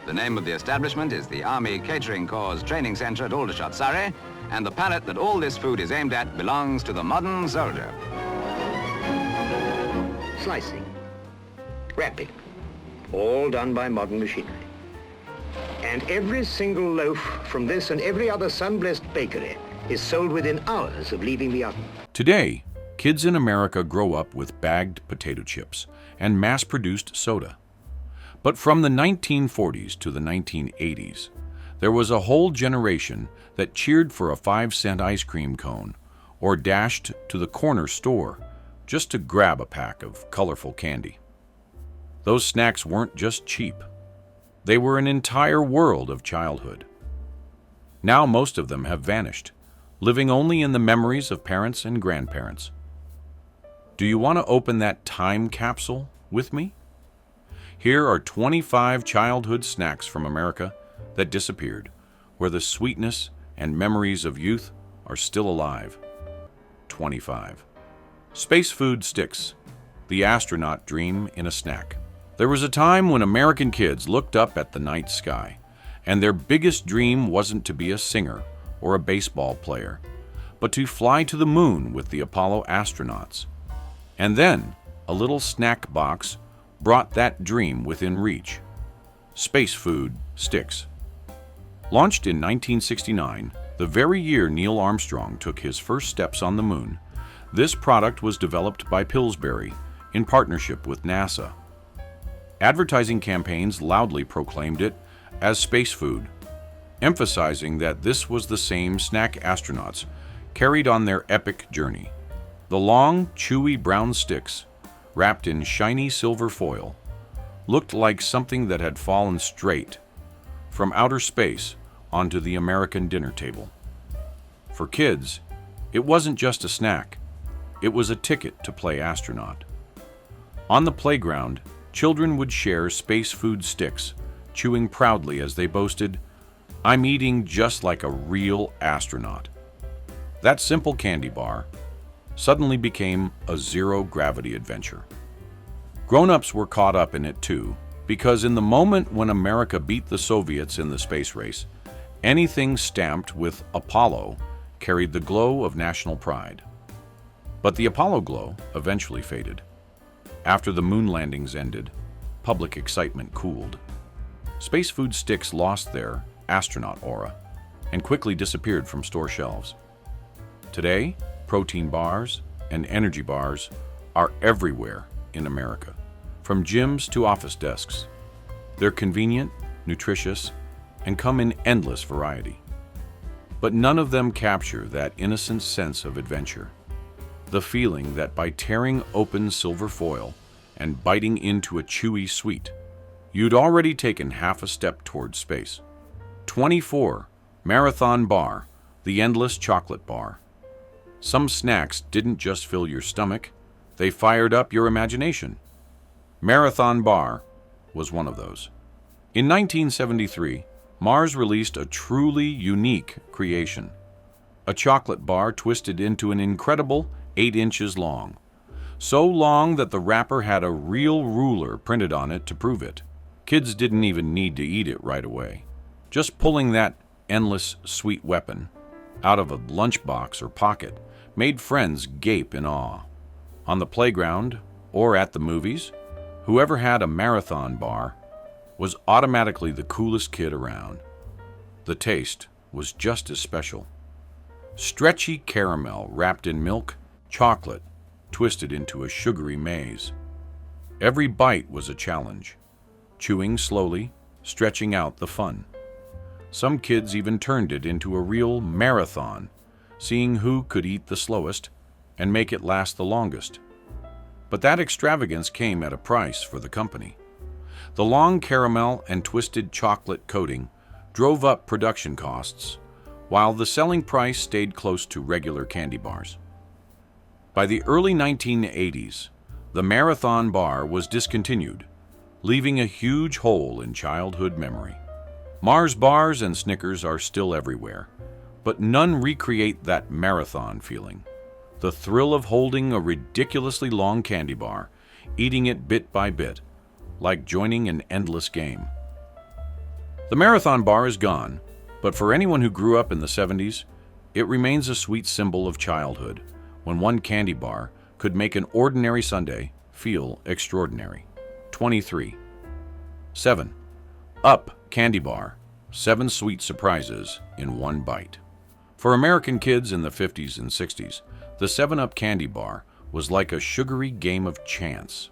The name of the establishment is the Army Catering Corps Training Center at Aldershot, Surrey, and the palate that all this food is aimed at belongs to the modern soldier. Slicing, wrapping, all done by modern machinery. And every single loaf from this and every other sun-blessed bakery is sold within hours of leaving the oven. Today, kids in America grow up with bagged potato chips and mass-produced soda. But from the 1940s to the 1980s, there was a whole generation that cheered for a 5-cent ice cream cone or dashed to the corner store just to grab a pack of colorful candy. Those snacks weren't just cheap. They were an entire world of childhood. Now most of them have vanished, living only in the memories of parents and grandparents. Do you want to open that time capsule with me? Here are 25 childhood snacks from America that disappeared, where the sweetness and memories of youth are still alive. 25. Space food sticks, the astronaut dream in a snack. There was a time when American kids looked up at the night sky, and their biggest dream wasn't to be a singer or a baseball player, but to fly to the moon with the Apollo astronauts. And then, a little snack box brought that dream within reach. Space food sticks. Launched in 1969, the very year Neil Armstrong took his first steps on the moon, this product was developed by Pillsbury in partnership with NASA. Advertising campaigns loudly proclaimed it as space food, emphasizing that this was the same snack astronauts carried on their epic journey. The long, chewy brown sticks, wrapped in shiny silver foil, looked like something that had fallen straight from outer space onto the American dinner table. For kids, it wasn't just a snack. It was a ticket to play astronaut. On the playground, children would share space food sticks, chewing proudly as they boasted, "I'm eating just like a real astronaut." That simple candy bar suddenly became a zero-gravity adventure. Grown-ups were caught up in it too, because in the moment when America beat the Soviets in the space race, anything stamped with Apollo carried the glow of national pride. But the Apollo glow eventually faded. After the moon landings ended, public excitement cooled. Space food sticks lost their astronaut aura and quickly disappeared from store shelves. Today, protein bars and energy bars are everywhere in America, from gyms to office desks. They're convenient, nutritious, and come in endless variety. But none of them capture that innocent sense of adventure. The feeling that by tearing open silver foil and biting into a chewy sweet, you'd already taken half a step towards space. 24. Marathon Bar, the endless chocolate bar. Some snacks didn't just fill your stomach, they fired up your imagination. Marathon Bar was one of those. In 1973, Mars released a truly unique creation. A chocolate bar twisted into an incredible 8 inches long. So long that the wrapper had a real ruler printed on it to prove it. Kids didn't even need to eat it right away. Just pulling that endless sweet weapon out of a lunchbox or pocket made friends gape in awe. On the playground or at the movies, whoever had a marathon bar was automatically the coolest kid around. The taste was just as special. Stretchy caramel wrapped in milk, chocolate twisted into a sugary maze. Every bite was a challenge, chewing slowly, stretching out the fun. Some kids even turned it into a real marathon, seeing who could eat the slowest and make it last the longest. But that extravagance came at a price for the company. The long caramel and twisted chocolate coating drove up production costs, while the selling price stayed close to regular candy bars. By the early 1980s, the Marathon Bar was discontinued, leaving a huge hole in childhood memory. Mars bars and Snickers are still everywhere, but none recreate that marathon feeling. The thrill of holding a ridiculously long candy bar, eating it bit by bit, like joining an endless game. The marathon bar is gone, but for anyone who grew up in the 70s, it remains a sweet symbol of childhood, when one candy bar could make an ordinary Sunday feel extraordinary. 23. 7. Up Candy Bar. 7 sweet surprises in one bite. For American kids in the 50s and 60s, the 7-Up candy bar was like a sugary game of chance.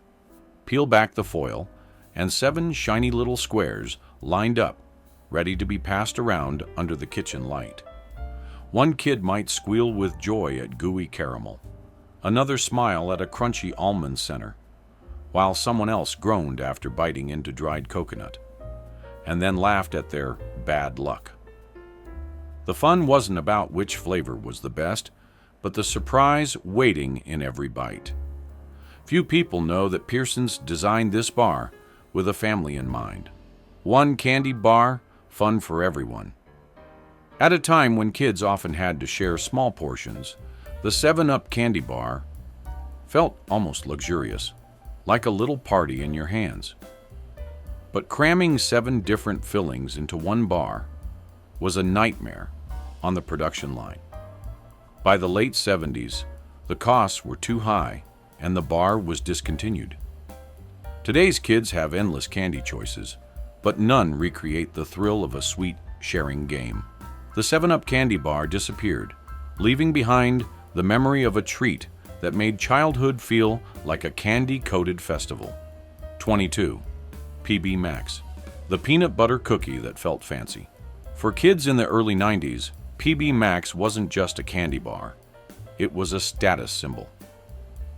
Peel back the foil, and 7 shiny little squares lined up, ready to be passed around under the kitchen light. One kid might squeal with joy at gooey caramel, another smile at a crunchy almond center, while someone else groaned after biting into dried coconut, and then laughed at their bad luck. The fun wasn't about which flavor was the best, but the surprise waiting in every bite. Few people know that Pearson's designed this bar with a family in mind. One candy bar, fun for everyone. At a time when kids often had to share small portions, the 7-Up candy bar felt almost luxurious, like a little party in your hands. But cramming 7 different fillings into one bar was a nightmare on the production line. By the late 70s, the costs were too high and the bar was discontinued. Today's kids have endless candy choices, but none recreate the thrill of a sweet sharing game. The 7-Up candy bar disappeared, leaving behind the memory of a treat that made childhood feel like a candy-coated festival. 22. PB Max, the peanut butter cookie that felt fancy. For kids in the early 90s, PB Max wasn't just a candy bar. It was a status symbol.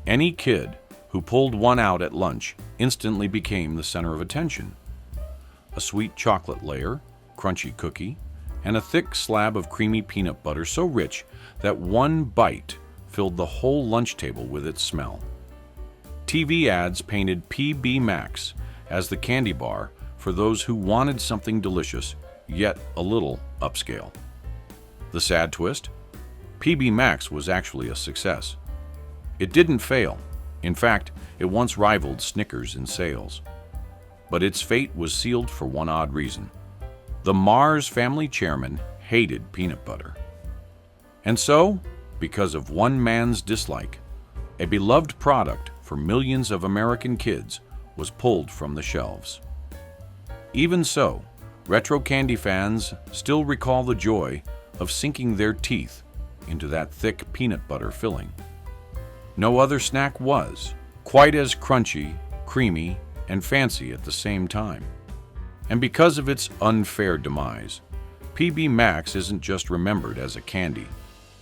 Any kid who pulled one out at lunch instantly became the center of attention. A sweet chocolate layer, crunchy cookie, and a thick slab of creamy peanut butter so rich that one bite filled the whole lunch table with its smell. TV ads painted PB Max as the candy bar for those who wanted something delicious, yet a little upscale. The sad twist? PB Max was actually a success. It didn't fail. In fact, it once rivaled Snickers in sales. But its fate was sealed for one odd reason. The Mars family chairman hated peanut butter. And so, because of one man's dislike, a beloved product for millions of American kids was pulled from the shelves. Even so, retro candy fans still recall the joy of sinking their teeth into that thick peanut butter filling. No other snack was quite as crunchy, creamy, and fancy at the same time. And because of its unfair demise, PB Max isn't just remembered as a candy.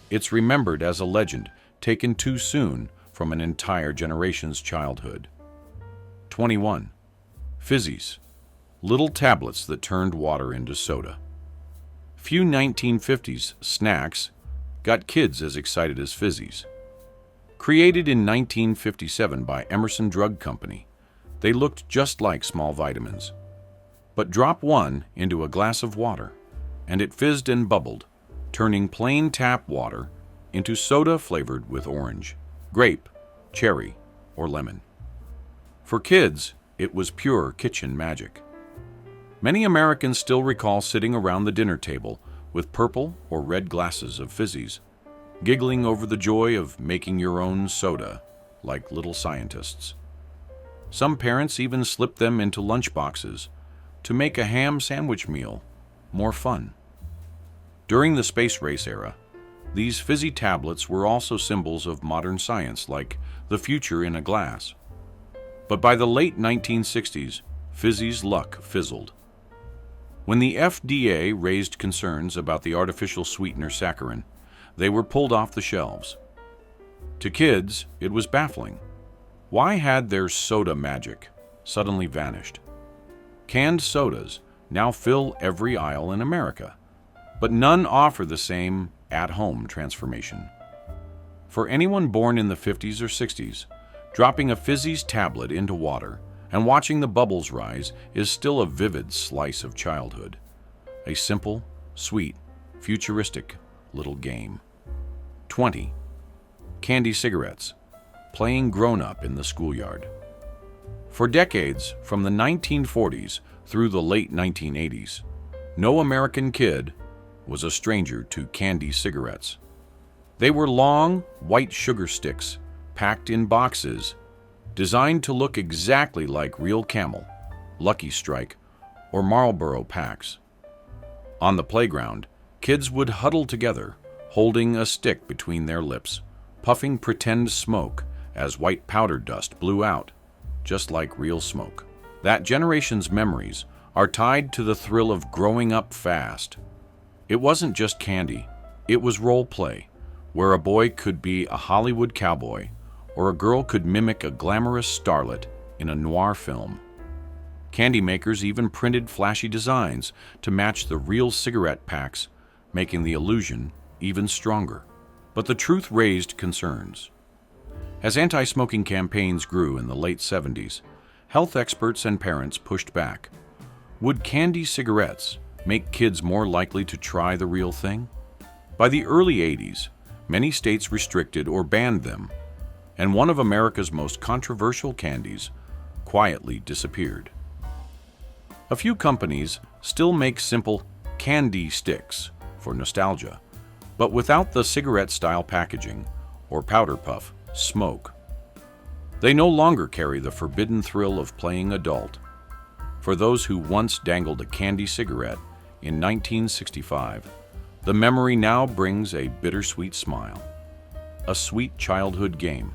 It's remembered as a legend taken too soon from an entire generation's childhood. 21. Fizzies, little tablets that turned water into soda. Few 1950s snacks got kids as excited as Fizzies. Created in 1957 by Emerson Drug Company, they looked just like small vitamins. But drop one into a glass of water, and it fizzed and bubbled, turning plain tap water into soda flavored with orange, grape, cherry, or lemon. For kids, it was pure kitchen magic. Many Americans still recall sitting around the dinner table with purple or red glasses of Fizzies, giggling over the joy of making your own soda like little scientists. Some parents even slipped them into lunchboxes to make a ham sandwich meal more fun. During the space race era, these fizzy tablets were also symbols of modern science, like the future in a glass. But by the late 1960s, Fizzy's luck fizzled. When the FDA raised concerns about the artificial sweetener saccharin, they were pulled off the shelves. To kids, it was baffling. Why had their soda magic suddenly vanished? Canned sodas now fill every aisle in America, but none offer the same at-home transformation. For anyone born in the 50s or 60s, dropping a Fizzy's tablet into water and watching the bubbles rise is still a vivid slice of childhood. A simple, sweet, futuristic little game. 20. Candy cigarettes, playing grown-up in the schoolyard. For decades, from the 1940s through the late 1980s, no American kid was a stranger to candy cigarettes. They were long, white sugar sticks packed in boxes designed to look exactly like real Camel, Lucky Strike, or Marlboro packs. On the playground, kids would huddle together, holding a stick between their lips, puffing pretend smoke as white powder dust blew out, just like real smoke. That generation's memories are tied to the thrill of growing up fast. It wasn't just candy, it was role play, where a boy could be a Hollywood cowboy or a girl could mimic a glamorous starlet in a noir film. Candy makers even printed flashy designs to match the real cigarette packs, making the illusion even stronger. But the truth raised concerns. As anti-smoking campaigns grew in the late 70s, health experts and parents pushed back. Would candy cigarettes make kids more likely to try the real thing? By the early 80s, many states restricted or banned them, and one of America's most controversial candies quietly disappeared. A few companies still make simple candy sticks for nostalgia, but without the cigarette-style packaging or powder puff smoke. They no longer carry the forbidden thrill of playing adult. For those who once dangled a candy cigarette in 1965, the memory now brings a bittersweet smile, a sweet childhood game,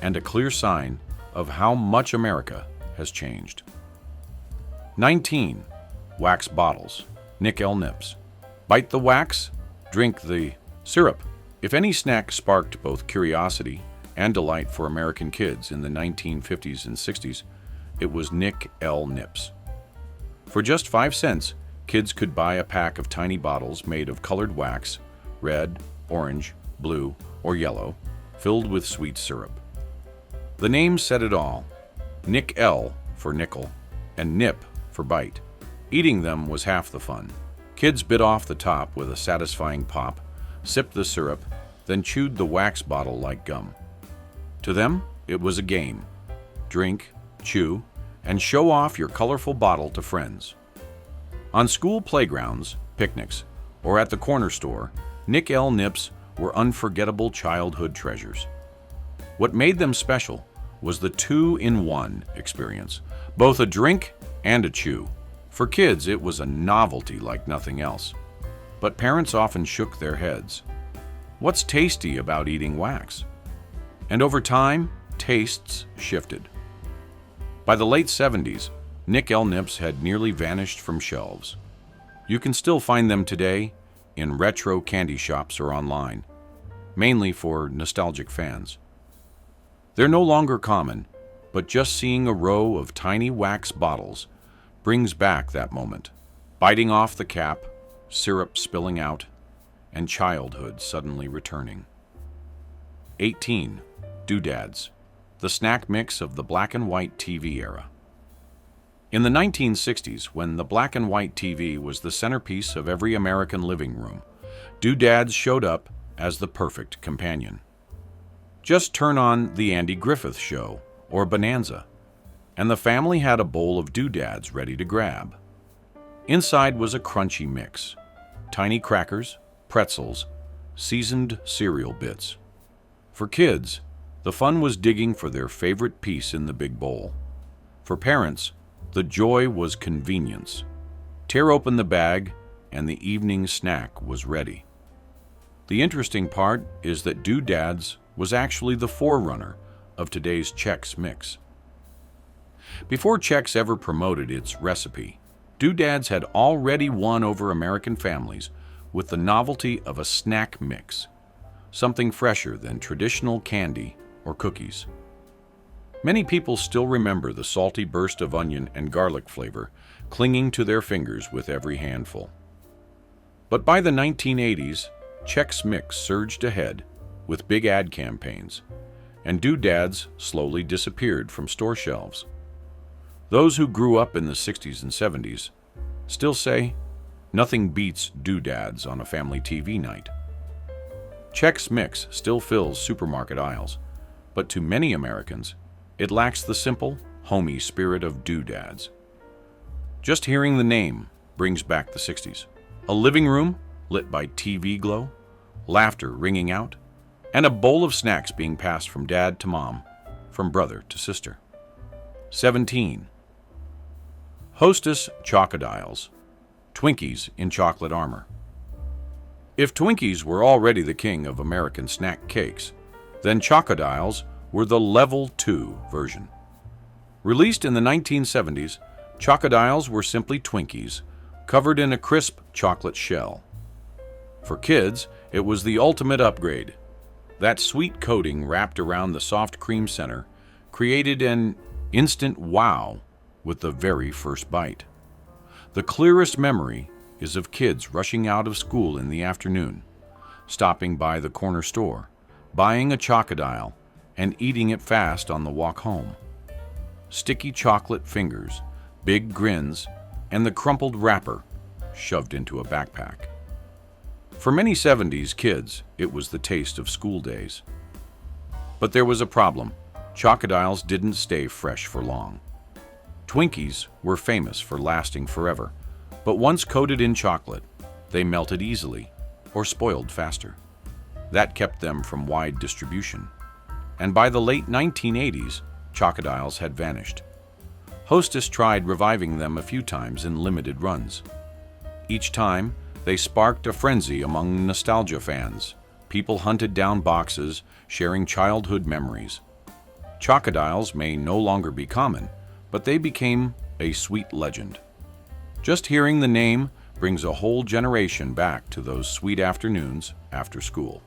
and a clear sign of how much America has changed. 19. Wax bottles. Nick L. Nips. Bite the wax, drink the syrup. If any snack sparked both curiosity and delight for American kids in the 1950s and 60s, it was Nick L. Nips. For just 5 cents, kids could buy a pack of tiny bottles made of colored wax, red, orange, blue, or yellow, filled with sweet syrup. The name said it all. Nick L for nickel, and nip for bite. Eating them was half the fun. Kids bit off the top with a satisfying pop, sipped the syrup, then chewed the wax bottle like gum. To them, it was a game. Drink, chew, and show off your colorful bottle to friends. On school playgrounds, picnics, or at the corner store, Nick L. Nips were unforgettable childhood treasures. What made them special was the 2-in-1 experience, both a drink and a chew. For kids, it was a novelty like nothing else. But parents often shook their heads. What's tasty about eating wax? And over time, tastes shifted. By the late 70s, Nick L. Nips had nearly vanished from shelves. You can still find them today in retro candy shops or online, mainly for nostalgic fans. They're no longer common, but just seeing a row of tiny wax bottles brings back that moment. Biting off the cap, syrup spilling out, and childhood suddenly returning. 18. Doodads, the snack mix of the black and white TV era. In the 1960s, when the black and white TV was the centerpiece of every American living room, doodads showed up as the perfect companion. Just turn on The Andy Griffith Show or Bonanza, and the family had a bowl of doodads ready to grab. Inside was a crunchy mix: tiny crackers, pretzels, seasoned cereal bits. For kids, the fun was digging for their favorite piece in the big bowl. For parents, the joy was convenience. Tear open the bag, and the evening snack was ready. The interesting part is that doodads was actually the forerunner of today's Chex Mix. Before Chex ever promoted its recipe, doodads had already won over American families with the novelty of a snack mix, something fresher than traditional candy or cookies. Many people still remember the salty burst of onion and garlic flavor clinging to their fingers with every handful. But by the 1980s, Chex Mix surged ahead with big ad campaigns, and doodads slowly disappeared from store shelves. Those who grew up in the 60s and 70s still say, nothing beats doodads on a family TV night. Chex Mix still fills supermarket aisles, but to many Americans, it lacks the simple, homey spirit of doodads. Just hearing the name brings back the 60s. A living room lit by TV glow, laughter ringing out, and a bowl of snacks being passed from dad to mom, from brother to sister. 17. Hostess Chocodiles, Twinkies in chocolate armor. If Twinkies were already the king of American snack cakes, then Chocodiles were the level 2 version. Released in the 1970s, Chocodiles were simply Twinkies covered in a crisp chocolate shell. For kids, it was the ultimate upgrade. That sweet coating wrapped around the soft cream center created an instant wow with the very first bite. The clearest memory is of kids rushing out of school in the afternoon, stopping by the corner store, buying a Chocodile, and eating it fast on the walk home. Sticky chocolate fingers, big grins, and the crumpled wrapper shoved into a backpack. For many 70s kids, it was the taste of school days. But there was a problem. Chocodiles didn't stay fresh for long. Twinkies were famous for lasting forever, but once coated in chocolate, they melted easily or spoiled faster. That kept them from wide distribution. And by the late 1980s, Chocodiles had vanished. Hostess tried reviving them a few times in limited runs. Each time, they sparked a frenzy among nostalgia fans. People hunted down boxes, sharing childhood memories. Chocodiles may no longer be common, but they became a sweet legend. Just hearing the name brings a whole generation back to those sweet afternoons after school.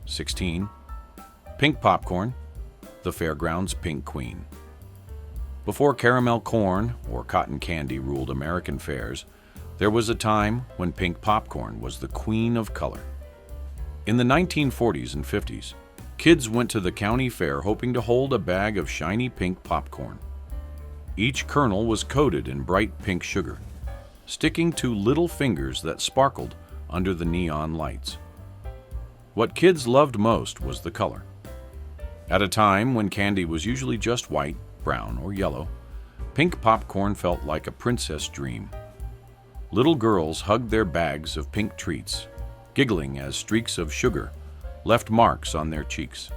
16. Pink popcorn, the fairground's pink queen. Before caramel corn or cotton candy ruled American fairs, there was a time when pink popcorn was the queen of color. In the 1940s and 50s, kids went to the county fair hoping to hold a bag of shiny pink popcorn. Each kernel was coated in bright pink sugar, sticking to little fingers that sparkled under the neon lights. What kids loved most was the color. At a time when candy was usually just white, brown, or yellow, pink popcorn felt like a princess dream. Little girls hugged their bags of pink treats, giggling as streaks of sugar left marks on their cheeks.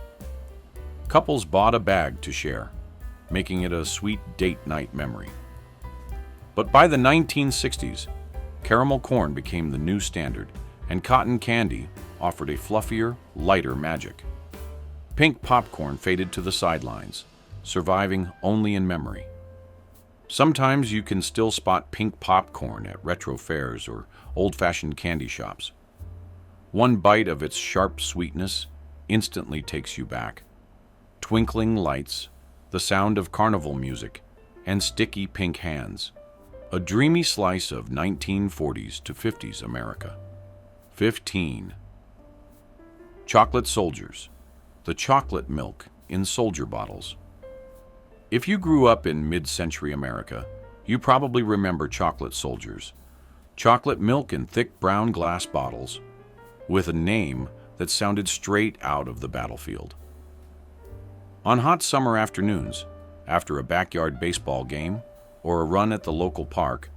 Couples bought a bag to share, making it a sweet date night memory. But by the 1960s, caramel corn became the new standard, and cotton candy offered a fluffier, lighter magic. Pink popcorn faded to the sidelines, surviving only in memory. Sometimes you can still spot pink popcorn at retro fairs or old-fashioned candy shops. One bite of its sharp sweetness instantly takes you back. Twinkling lights, the sound of carnival music, and sticky pink hands. A dreamy slice of 1940s to 50s America. 15. Chocolate soldiers, the chocolate milk in soldier bottles. If you grew up in mid-century America, you probably remember chocolate soldiers. Chocolate milk in thick brown glass bottles with a name that sounded straight out of the battlefield. On hot summer afternoons, after a backyard baseball game or a run at the local park,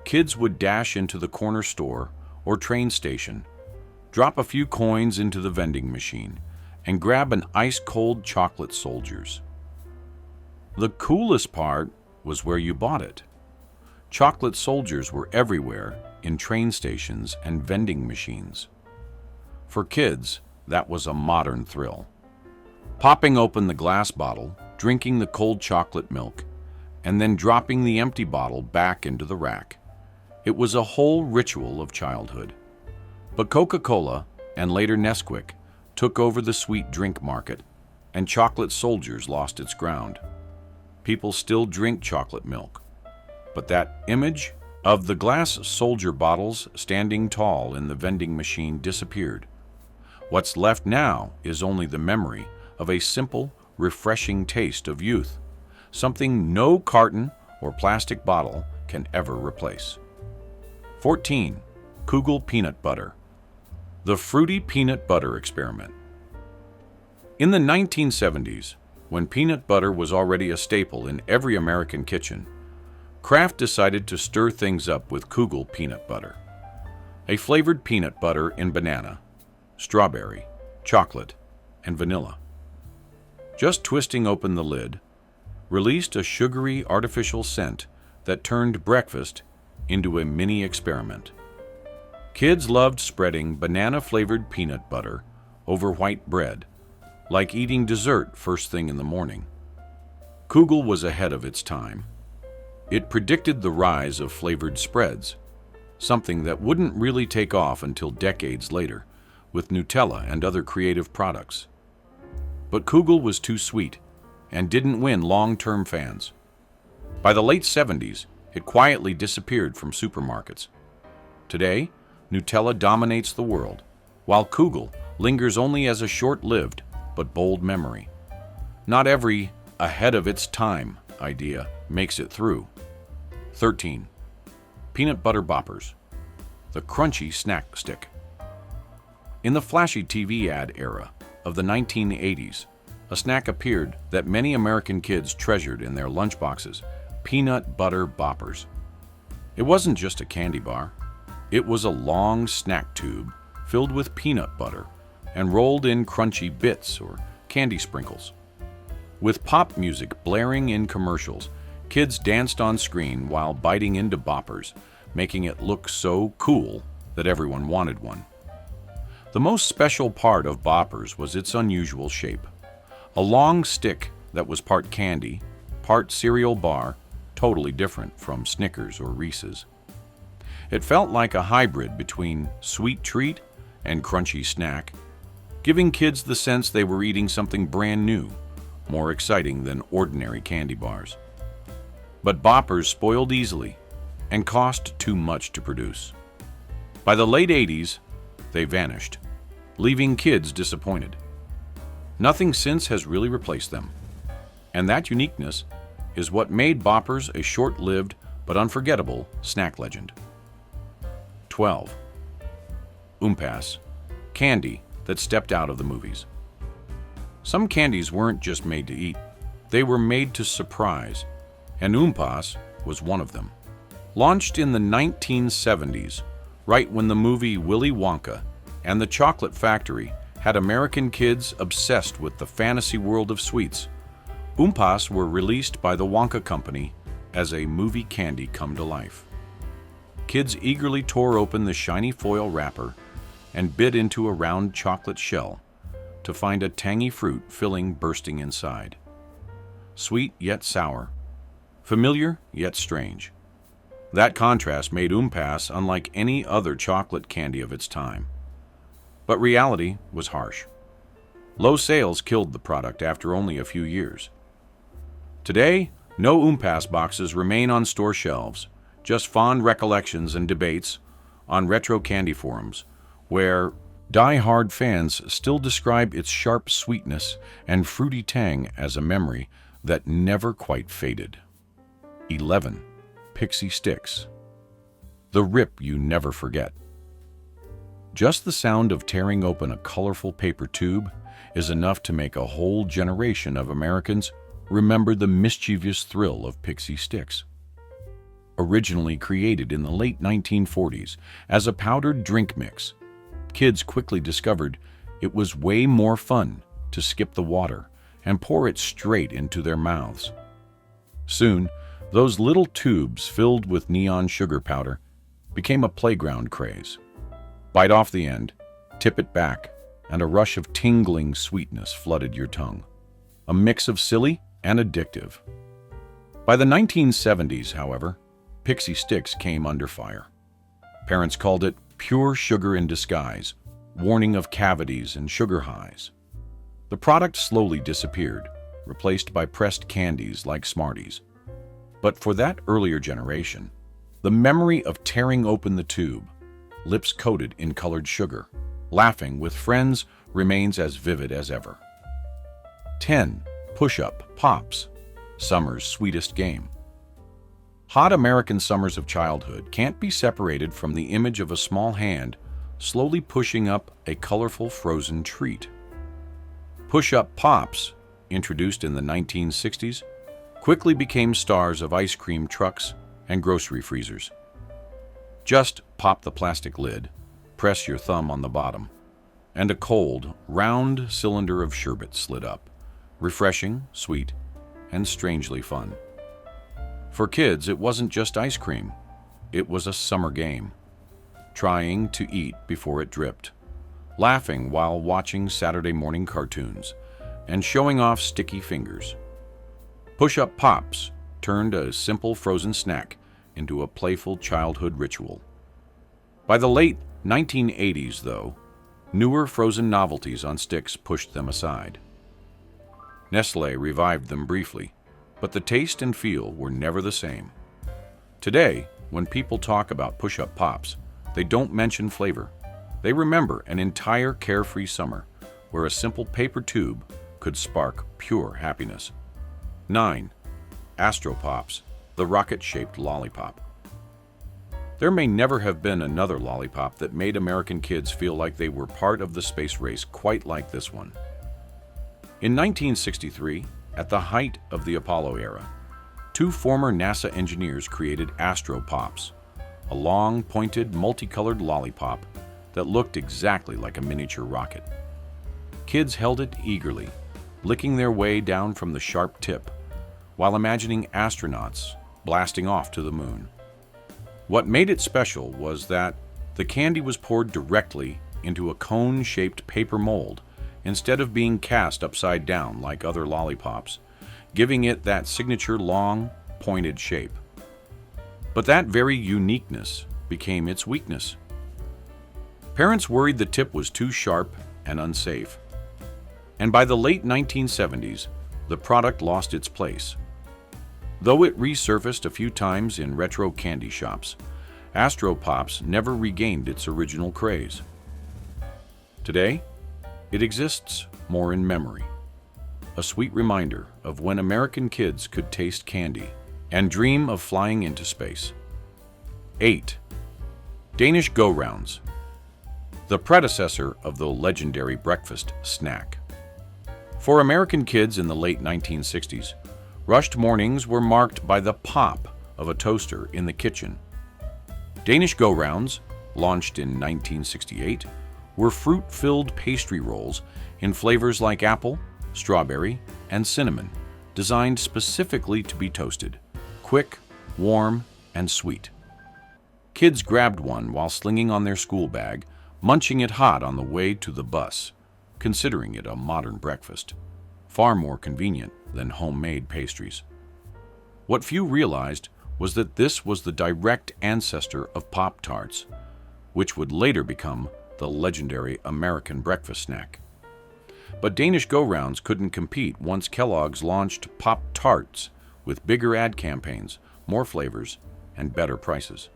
kids would dash into the corner store or train station, drop a few coins into the vending machine, and grab an ice-cold chocolate soldiers. The coolest part was where you bought it. Chocolate soldiers were everywhere in train stations and vending machines. For kids, that was a modern thrill. Popping open the glass bottle, drinking the cold chocolate milk, and then dropping the empty bottle back into the rack. It was a whole ritual of childhood. But Coca-Cola, and later Nesquik, took over the sweet drink market, and chocolate soldiers lost its ground. People still drink chocolate milk, but that image of the glass soldier bottles standing tall in the vending machine disappeared. What's left now is only the memory of a simple, refreshing taste of youth, something no carton or plastic bottle can ever replace. 14. Kugel peanut butter, the fruity peanut butter experiment. In the 1970s, when peanut butter was already a staple in every American kitchen, Kraft decided to stir things up with Kugel peanut butter, a flavored peanut butter in banana, strawberry, chocolate, and vanilla. Just twisting open the lid released a sugary artificial scent that turned breakfast into a mini experiment. Kids loved spreading banana-flavored peanut butter over white bread, like eating dessert first thing in the morning. Kugel was ahead of its time. It predicted the rise of flavored spreads, something that wouldn't really take off until decades later, with Nutella and other creative products. But Kugel was too sweet and didn't win long-term fans. By the late 70s, it quietly disappeared from supermarkets. Today, Nutella dominates the world, while Kugel lingers only as a short-lived but bold memory. Not every ahead of its time idea makes it through. 13. Peanut butter boppers, the crunchy snack stick. In the flashy TV ad era of the 1980s, a snack appeared that many American kids treasured in their lunchboxes: peanut butter boppers. It wasn't just a candy bar. It was a long snack tube filled with peanut butter and rolled in crunchy bits or candy sprinkles. With pop music blaring in commercials, kids danced on screen while biting into boppers, making it look so cool that everyone wanted one. The most special part of boppers was its unusual shape. A long stick that was part candy, part cereal bar, totally different from Snickers or Reese's. It felt like a hybrid between sweet treat and crunchy snack, giving kids the sense they were eating something brand new, more exciting than ordinary candy bars. But boppers spoiled easily and cost too much to produce. By the late 80s, they vanished, leaving kids disappointed. Nothing since has really replaced them, and that uniqueness is what made boppers a short-lived but unforgettable snack legend. 12. Oompas, candy that stepped out of the movies. Some candies weren't just made to eat, they were made to surprise, and Oompas was one of them. Launched in the 1970s, right when the movie Willy Wonka and the Chocolate Factory had American kids obsessed with the fantasy world of sweets, Oompas were released by the Wonka Company as a movie candy come to life. Kids eagerly tore open the shiny foil wrapper and bit into a round chocolate shell to find a tangy fruit filling bursting inside. Sweet yet sour, familiar yet strange. That contrast made Oompas unlike any other chocolate candy of its time. But reality was harsh. Low sales killed the product after only a few years. Today, no Oompas boxes remain on store shelves, just fond recollections and debates on retro candy forums, where die-hard fans still describe its sharp sweetness and fruity tang as a memory that never quite faded. 11. Pixie Sticks, the rip you never forget. Just the sound of tearing open a colorful paper tube is enough to make a whole generation of Americans remember the mischievous thrill of Pixie Sticks. Originally created in the late 1940s as a powdered drink mix, kids quickly discovered it was way more fun to skip the water and pour it straight into their mouths. Soon, those little tubes filled with neon sugar powder became a playground craze. Bite off the end, tip it back, and a rush of tingling sweetness flooded your tongue. A mix of silly and addictive. By the 1970s, however, Pixie Sticks came under fire. Parents called it pure sugar in disguise, warning of cavities and sugar highs. The product slowly disappeared, replaced by pressed candies like Smarties. But for that earlier generation, the memory of tearing open the tube, lips coated in colored sugar, laughing with friends remains as vivid as ever. 10. Push-up Pops, summer's sweetest game. Hot American summers of childhood can't be separated from the image of a small hand slowly pushing up a colorful frozen treat. Push-up Pops, introduced in the 1960s, quickly became stars of ice cream trucks and grocery freezers. Just pop the plastic lid, press your thumb on the bottom, and a cold, round cylinder of sherbet slid up, refreshing, sweet, and strangely fun. For kids, it wasn't just ice cream. It was a summer game, trying to eat before it dripped, laughing while watching Saturday morning cartoons, and showing off sticky fingers. Push-up pops turned a simple frozen snack into a playful childhood ritual. By the late 1980s, though, newer frozen novelties on sticks pushed them aside. Nestlé revived them briefly, but the taste and feel were never the same. Today, when people talk about push-up pops, they don't mention flavor. They remember an entire carefree summer where a simple paper tube could spark pure happiness. 9. Astro Pops, the rocket-shaped lollipop. There may never have been another lollipop that made American kids feel like they were part of the space race quite like this one. In 1963, at the height of the Apollo era, 2 former NASA engineers created Astro Pops, a long, pointed, multicolored lollipop that looked exactly like a miniature rocket. Kids held it eagerly, licking their way down from the sharp tip, while imagining astronauts blasting off to the moon. What made it special was that the candy was poured directly into a cone-shaped paper mold instead of being cast upside down like other lollipops, giving it that signature long, pointed shape. But that very uniqueness became its weakness. Parents worried the tip was too sharp and unsafe. And by the late 1970s, the product lost its place. Though it resurfaced a few times in retro candy shops, Astro Pops never regained its original craze. Today, it exists more in memory, a sweet reminder of when American kids could taste candy and dream of flying into space. 8. Danish Go-Rounds, the predecessor of the legendary breakfast snack. For American kids in the late 1960s, rushed mornings were marked by the pop of a toaster in the kitchen. Danish Go-Rounds, launched in 1968, were fruit-filled pastry rolls in flavors like apple, strawberry, and cinnamon, designed specifically to be toasted, quick, warm, and sweet. Kids grabbed one while slinging on their school bag, munching it hot on the way to the bus, considering it a modern breakfast, far more convenient than homemade pastries. What few realized was that this was the direct ancestor of Pop-Tarts, which would later become the legendary American breakfast snack. But Danish Go-Rounds couldn't compete once Kellogg's launched Pop-Tarts with bigger ad campaigns, more flavors, and better prices.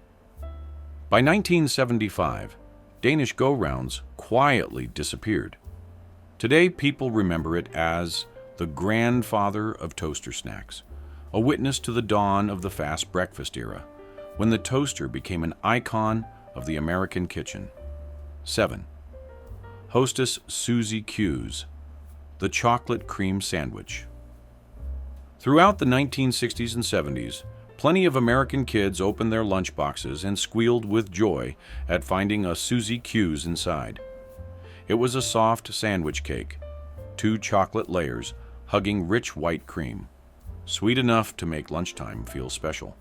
By 1975, Danish Go-Rounds quietly disappeared. Today, people remember it as the grandfather of toaster snacks, a witness to the dawn of the fast breakfast era, when the toaster became an icon of the American kitchen. 7. Hostess Suzy Q's, the chocolate cream sandwich. Throughout the 1960s and 70s, plenty of American kids opened their lunchboxes and squealed with joy at finding a Suzy Q's inside. It was a soft sandwich cake, 2 chocolate layers hugging rich white cream, sweet enough to make lunchtime feel special.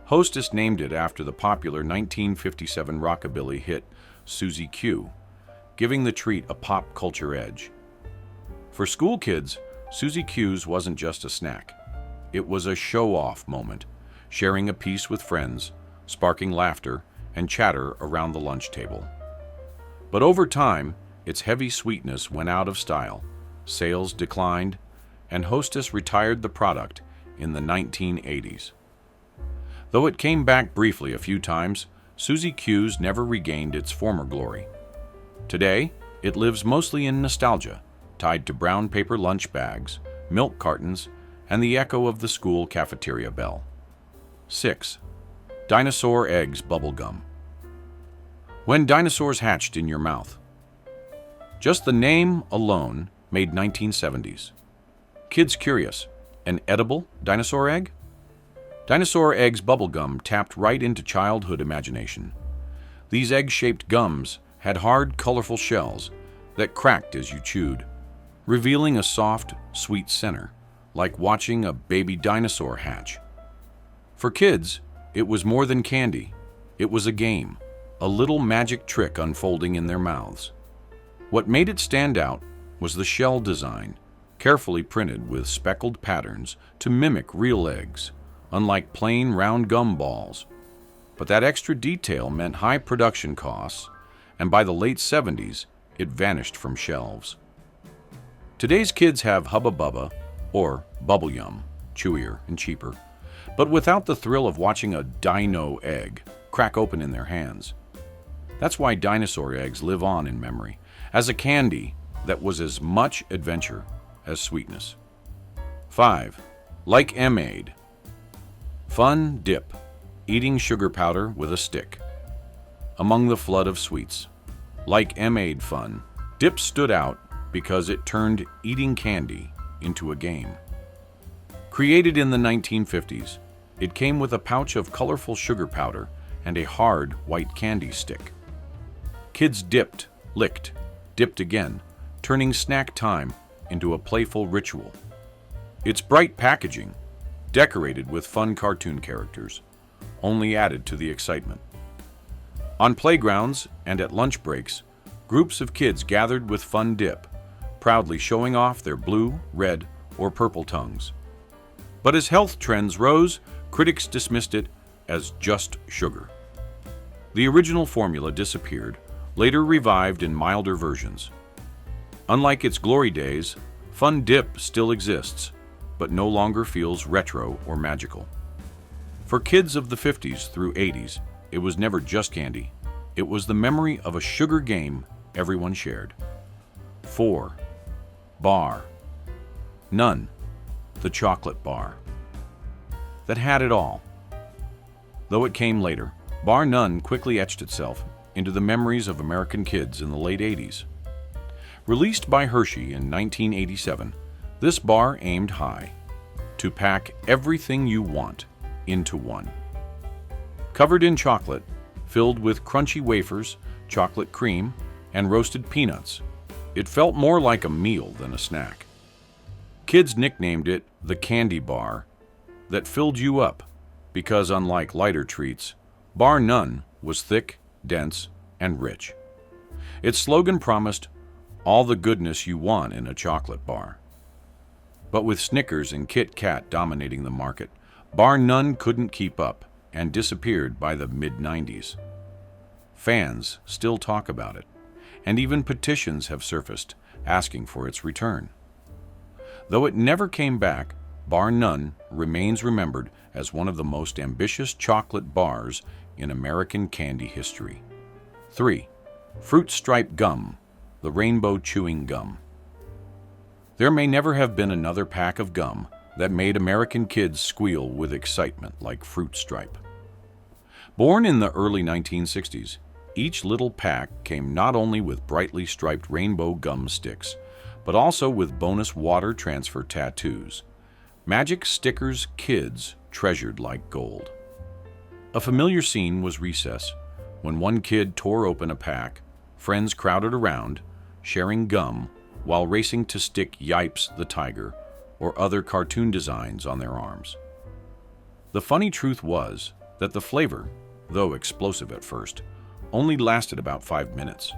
Hostess named it after the popular 1957 rockabilly hit Suzy Q, giving the treat a pop culture edge. For school kids, Suzy Q's wasn't just a snack. It was a show-off moment, sharing a piece with friends, sparking laughter and chatter around the lunch table. But over time, its heavy sweetness went out of style, sales declined, and Hostess retired the product in the 1980s. Though it came back briefly a few times, Suzy Q's never regained its former glory. Today, it lives mostly in nostalgia, tied to brown paper lunch bags, milk cartons, and the echo of the school cafeteria bell. 6. Dinosaur Eggs Bubblegum. When dinosaurs hatched in your mouth. Just the name alone made 1970s. Kids curious, an edible dinosaur egg? Dinosaur Eggs bubblegum tapped right into childhood imagination. These egg-shaped gums had hard, colorful shells that cracked as you chewed, revealing a soft, sweet center, like watching a baby dinosaur hatch. For kids, it was more than candy. It was a game, a little magic trick unfolding in their mouths. What made it stand out was the shell design, carefully printed with speckled patterns to mimic real eggs, unlike plain round gum balls. But that extra detail meant high production costs, and by the late 70s, it vanished from shelves. Today's kids have Hubba Bubba, or Bubble Yum, chewier and cheaper, but without the thrill of watching a dino egg crack open in their hands. That's why dinosaur eggs live on in memory, as a candy that was as much adventure as sweetness. 5. Like M-Aid. Fun dip, eating sugar powder with a stick. Among the flood of sweets, like M-Aid fun, dip stood out because it turned eating candy into a game. Created in the 1950s, it came with a pouch of colorful sugar powder and a hard white candy stick. Kids dipped, licked, dipped again, turning snack time into a playful ritual. Its bright packaging, decorated with fun cartoon characters, only added to the excitement. On playgrounds and at lunch breaks, groups of kids gathered with fun dip, proudly showing off their blue, red, or purple tongues. But as health trends rose, critics dismissed it as just sugar. The original formula disappeared, later revived in milder versions. Unlike its glory days, Fun Dip still exists, but no longer feels retro or magical. For kids of the 50s through 80s, it was never just candy. It was the memory of a sugar game everyone shared. 4. Bar. None. The chocolate bar. That had it all. Though it came later, Bar None quickly etched itself into the memories of American kids in the late 80s. Released by Hershey in 1987, this bar aimed high, to pack everything you want into one. Covered in chocolate, filled with crunchy wafers, chocolate cream, and roasted peanuts, it felt more like a meal than a snack. Kids nicknamed it the candy bar that filled you up because, unlike lighter treats, Bar None was thick, dense, and rich. Its slogan promised all the goodness you want in a chocolate bar. But with Snickers and Kit Kat dominating the market, Bar None couldn't keep up and disappeared by the mid-90s. Fans still talk about it, and even petitions have surfaced asking for its return. Though it never came back, Bar None remains remembered as one of the most ambitious chocolate bars in American candy history. 3. Fruit Stripe Gum, the rainbow chewing gum. There may never have been another pack of gum that made American kids squeal with excitement like Fruit Stripe. Born in the early 1960s, each little pack came not only with brightly striped rainbow gum sticks, but also with bonus water transfer tattoos, magic stickers kids treasured like gold. A familiar scene was recess, when one kid tore open a pack, friends crowded around, sharing gum while racing to stick Yipes the tiger or other cartoon designs on their arms. The funny truth was that the flavor, though explosive at first, only lasted about 5 minutes.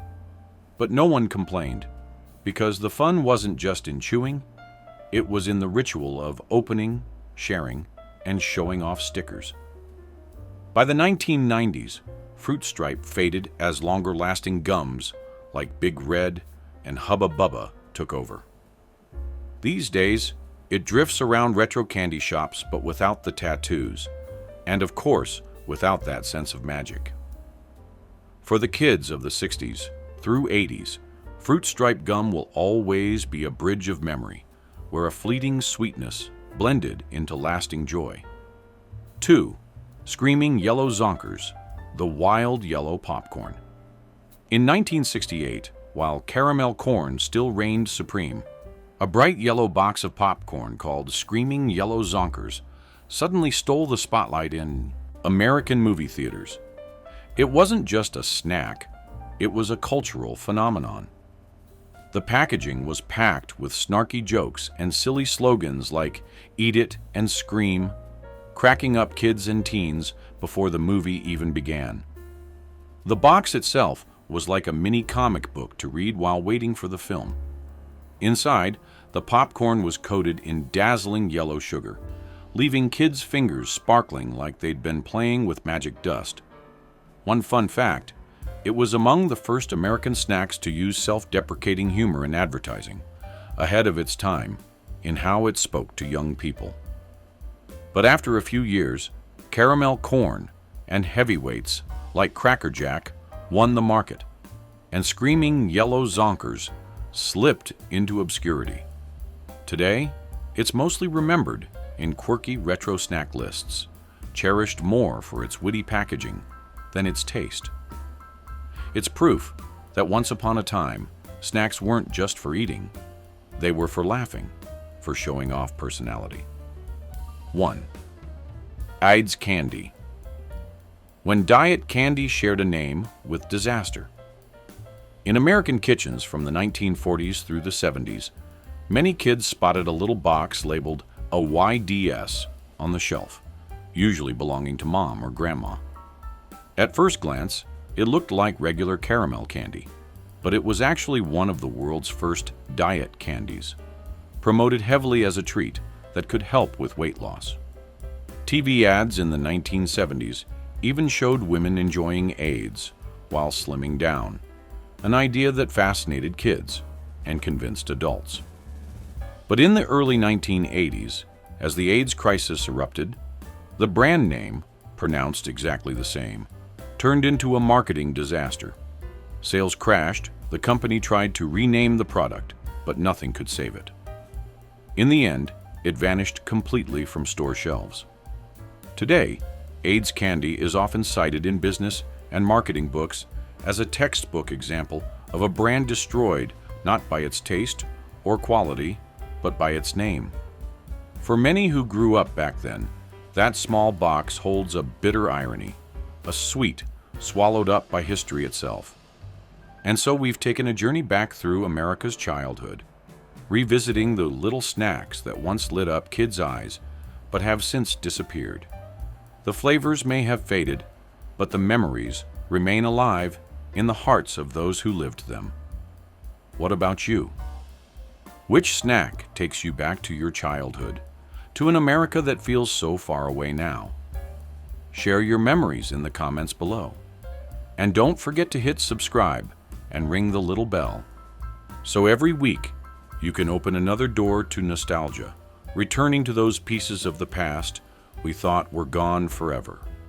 But no one complained, because the fun wasn't just in chewing, it was in the ritual of opening, sharing, and showing off stickers. By the 1990s, Fruit Stripe faded as longer-lasting gums like Big Red and Hubba Bubba took over. These days, it drifts around retro candy shops but without the tattoos, and of course, without that sense of magic. For the kids of the 60s through 80s, Fruit Stripe gum will always be a bridge of memory, where a fleeting sweetness blended into lasting joy. 2. Screaming Yellow Zonkers, the wild yellow popcorn. In 1968, while caramel corn still reigned supreme, a bright yellow box of popcorn called Screaming Yellow Zonkers suddenly stole the spotlight in American movie theaters. It wasn't just a snack, it was a cultural phenomenon. The packaging was packed with snarky jokes and silly slogans like "Eat it" and "Scream," cracking up kids and teens before the movie even began. The box itself was like a mini comic book to read while waiting for the film. Inside, the popcorn was coated in dazzling yellow sugar, leaving kids' fingers sparkling like they'd been playing with magic dust. One fun fact, it was among the first American snacks to use self-deprecating humor in advertising, ahead of its time in how it spoke to young people. But after a few years, caramel corn and heavyweights like Cracker Jack won the market, and screaming yellow zonkers slipped into obscurity. Today, it's mostly remembered in quirky retro snack lists, cherished more for its witty packaging than its taste. It's proof that once upon a time, snacks weren't just for eating, they were for laughing, for showing off personality. 1. Eyd's candy. When diet candy shared a name with disaster. In American kitchens from the 1940s through the 70s, many kids spotted a little box labeled a YDS on the shelf, usually belonging to mom or grandma. At first glance, it looked like regular caramel candy, but it was actually one of the world's first diet candies, promoted heavily as a treat that could help with weight loss. TV ads in the 1970s even showed women enjoying Eyd's while slimming down, an idea that fascinated kids and convinced adults. But in the early 1980s, as the AIDS crisis erupted, the brand name, pronounced exactly the same, turned into a marketing disaster. Sales crashed, the company tried to rename the product, but nothing could save it. In the end, it vanished completely from store shelves. Today, Eyd's candy is often cited in business and marketing books as a textbook example of a brand destroyed not by its taste or quality, but by its name. For many who grew up back then, that small box holds a bitter irony, a sweet swallowed up by history itself. And so we've taken a journey back through America's childhood, revisiting the little snacks that once lit up kids' eyes, but have since disappeared. The flavors may have faded, but the memories remain alive in the hearts of those who lived them. What about you? Which snack takes you back to your childhood, to an America that feels so far away now? Share your memories in the comments below. And don't forget to hit subscribe and ring the little bell, so every week you can open another door to nostalgia, returning to those pieces of the past we thought were gone forever.